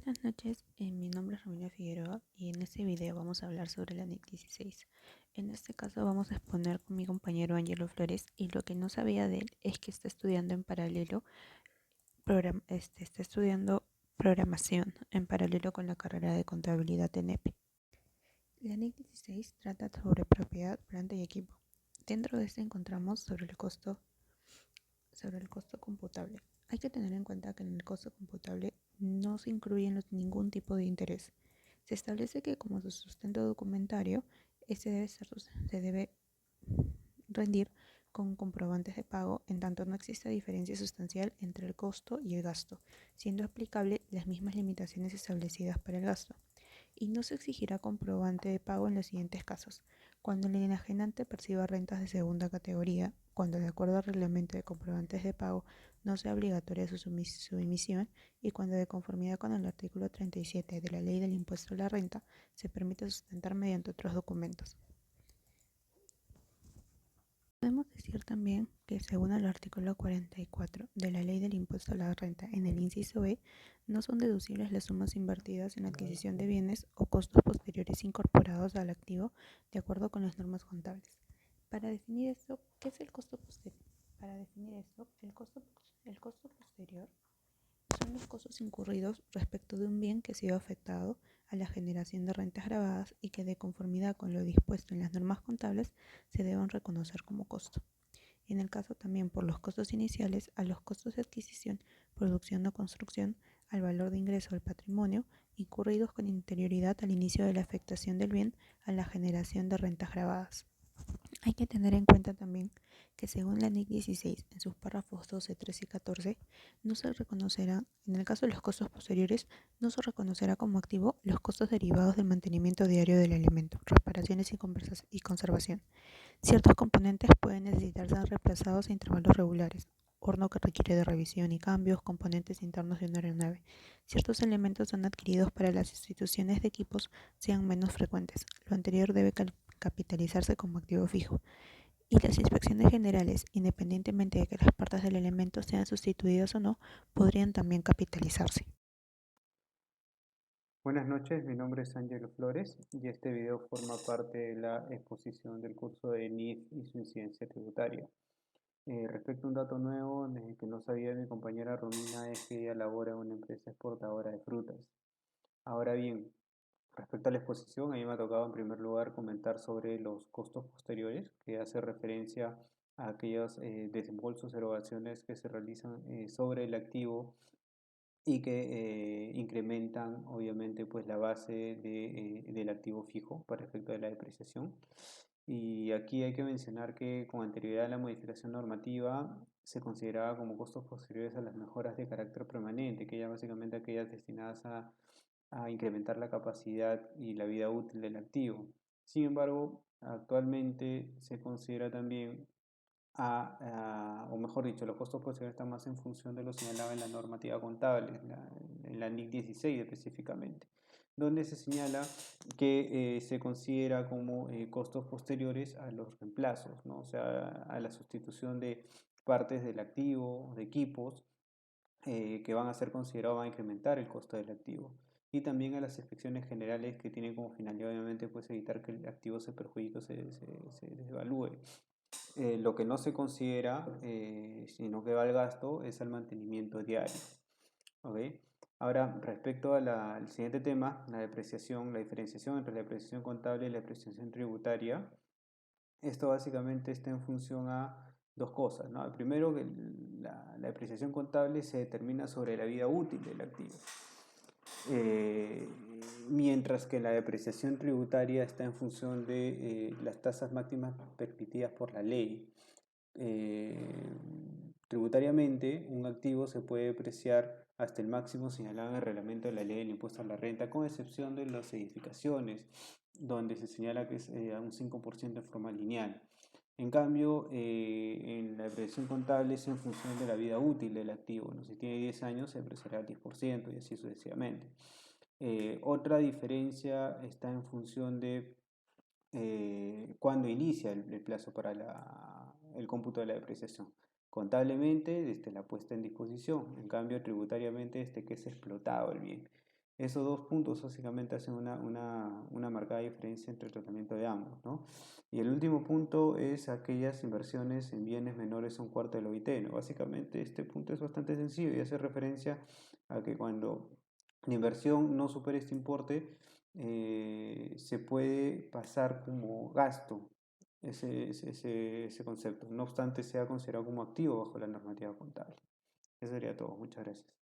Buenas noches, mi nombre es Romina Figueroa y en este video vamos a hablar sobre la NIC 16. En este caso vamos a exponer con mi compañero Ángelo Flores y lo que no sabía de él es que está estudiando en paralelo, está estudiando programación en paralelo con la carrera de contabilidad en EPE. La NIC 16 trata sobre propiedad, planta y equipo. Dentro de este encontramos sobre el costo computable. Hay que tener en cuenta que en el costo computable no se incluye ningún tipo de interés. Se establece que como su sustento documentario, se debe rendir con comprobantes de pago, en tanto no existe diferencia sustancial entre el costo y el gasto, siendo aplicable las mismas limitaciones establecidas para el gasto. Y no se exigirá comprobante de pago en los siguientes casos: cuando el enajenante perciba rentas de segunda categoría, cuando de acuerdo al reglamento de comprobantes de pago no sea obligatoria su emisión, y cuando de conformidad con el artículo 37 de la Ley del Impuesto a la Renta se permite sustentar mediante otros documentos. Podemos decir también que según el artículo 44 de la Ley del Impuesto a la Renta, en el inciso B, no son deducibles las sumas invertidas en la adquisición de bienes o costos posteriores incorporados al activo de acuerdo con las normas contables. Para definir esto, ¿qué es el costo posterior? Para definir esto, el costo posterior son los costos incurridos respecto de un bien que ha sido afectado a la generación de rentas gravadas y que, de conformidad con lo dispuesto en las normas contables, se deben reconocer como costo. En el caso también por los costos iniciales, a los costos de adquisición, producción o construcción, al valor de ingreso del patrimonio, incurridos con anterioridad al inicio de la afectación del bien a la generación de rentas gravadas. Hay que tener en cuenta también que según la NIC 16, en sus párrafos 12, 13 y 14, no se reconocerá, en el caso de los costos posteriores, no se reconocerá como activo los costos derivados del mantenimiento diario del elemento, reparaciones y conservación. Ciertos componentes pueden necesitar ser reemplazados a intervalos regulares: horno que requiere de revisión y cambios, componentes internos de una aeronave. Ciertos elementos son adquiridos para las sustituciones de equipos sean menos frecuentes. Lo anterior debe capitalizarse como activo fijo. Y las inspecciones generales, independientemente de que las partes del elemento sean sustituidas o no, podrían también capitalizarse. Buenas noches, mi nombre es Ángelo Flores y este video forma parte de la exposición del curso de NIF y su incidencia tributaria. Respecto a un dato nuevo que no sabía mi compañera Romina, es que ella labora en una empresa exportadora de frutas. Ahora bien, respecto a la exposición, a mí me ha tocado en primer lugar comentar sobre los costos posteriores, que hace referencia a aquellos desembolsos, erogaciones que se realizan sobre el activo y que incrementan obviamente pues la base del activo fijo para efecto de la depreciación. Y aquí hay que mencionar que con anterioridad a la modificación normativa se consideraba como costos posteriores a las mejoras de carácter permanente, que ya básicamente aquellas destinadas a incrementar la capacidad y la vida útil del activo. Sin embargo, actualmente se considera también o mejor dicho, los costos posteriores están más en función de lo señalado en la normativa contable, en la NIC 16 específicamente, donde se señala que se considera como costos posteriores a los reemplazos, ¿no? O sea, a la sustitución de partes del activo, de equipos, que van a ser considerados, van a incrementar el costo del activo. Y también a las inspecciones generales que tienen como finalidad, obviamente, pues evitar que el activo se perjudique o se devalúe. Lo que no se considera, sino que va al gasto, es el mantenimiento diario. ¿Okay? Ahora, respecto al siguiente tema, la depreciación, la diferenciación entre la depreciación contable y la depreciación tributaria, esto básicamente está en función a dos cosas, ¿no? Primero, que la depreciación contable se determina sobre la vida útil del activo. Mientras que la depreciación tributaria está en función de las tasas máximas permitidas por la ley. Tributariamente, un activo se puede depreciar hasta el máximo señalado en el reglamento de la ley del impuesto a la renta, con excepción de las edificaciones, donde se señala que es a un 5% en forma lineal. En cambio, en la depreciación contable es en función de la vida útil del activo, ¿no? Si tiene 10 años se depreciará al 10% y así sucesivamente. Otra diferencia está en función de cuándo inicia el plazo para el cómputo de la depreciación. Contablemente, desde la puesta en disposición. En cambio, tributariamente, desde que es explotado el bien. Esos dos puntos básicamente hacen una marcada diferencia entre el tratamiento de ambos, ¿no? Y el último punto es aquellas inversiones en bienes menores a un cuarto del OIT, ¿no? Básicamente este punto es bastante sencillo y hace referencia a que cuando la inversión no supera este importe, se puede pasar como gasto ese concepto. No obstante, sea considerado como activo bajo la normativa contable. Eso sería todo. Muchas gracias.